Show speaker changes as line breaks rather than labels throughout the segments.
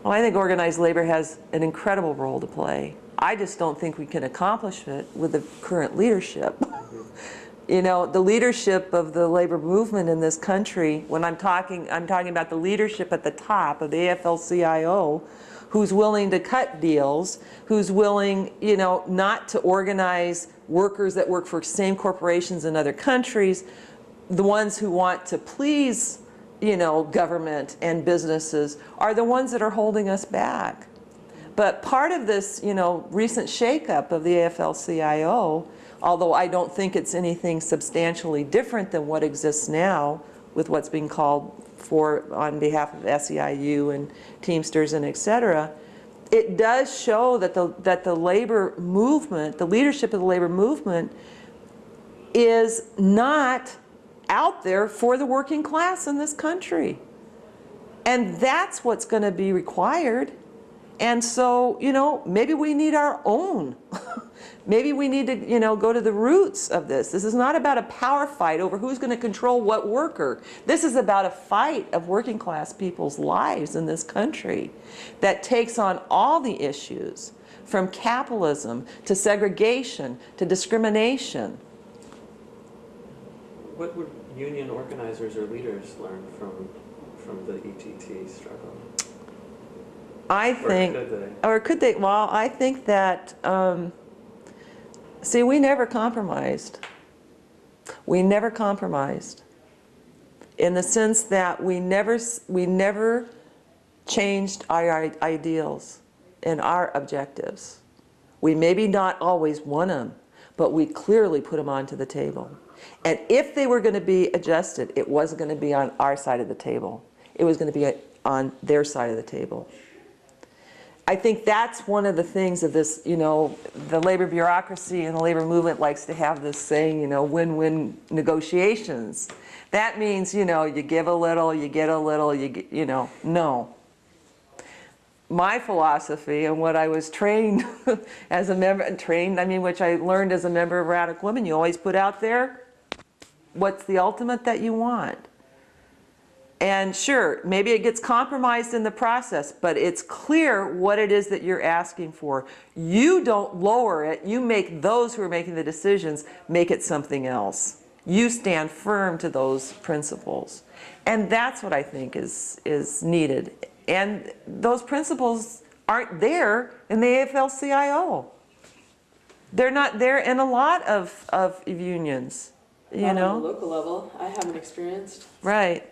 Well, I think organized labor has an incredible role to play. I just don't think we can accomplish it with the current leadership. You know, the leadership of the labor movement in this country, when I'm talking about the leadership at the top of the AFL-CIO, who's willing to cut deals, who's willing, you know, not to organize workers that work for same corporations in other countries, the ones who want to please, you know, government and businesses are the ones that are holding us back. But part of this, you know, recent shakeup of the AFL-CIO, although I don't think it's anything substantially different than what exists now with what's being called for on behalf of SEIU and Teamsters and et cetera, it does show that the labor movement, the leadership of the labor movement, is not out there for the working class in this country. And that's what's going to be required. And so, you know, maybe we need our own. Maybe we need to, you know, go to the roots of this. This is not about a power fight over who's going to control what worker. This is about a fight of working class people's lives in this country that takes on all the issues, from capitalism to segregation to discrimination.
What would union organizers or leaders learn from the ETT struggle?
I think, or could they? Well, I think that, see, we never compromised. We never compromised in the sense that we never changed our ideals and our objectives. We maybe not always won them, but we clearly put them onto the table. And if they were going to be adjusted, it wasn't going to be on our side of the table. It was going to be on their side of the table. I think that's one of the things of this, you know, the labor bureaucracy and the labor movement likes to have this saying, you know, win-win negotiations. That means, you know, you give a little, you get a little, you know, no. My philosophy and what I was trained as a member, which I learned as a member of Radical Women, you always put out there what's the ultimate that you want. And sure, maybe it gets compromised in the process, but it's clear what it is that you're asking for. You don't lower it. You make those who are making the decisions make it something else. You stand firm to those principles. And that's what I think is needed. And those principles aren't there in the AFL-CIO. They're not there in a lot of unions, you know?
On the local level, I haven't experienced.
Right.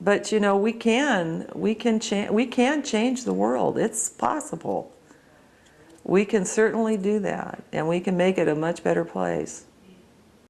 But you know, we can change the world. It's possible. We can certainly do that, and we can make it a much better place.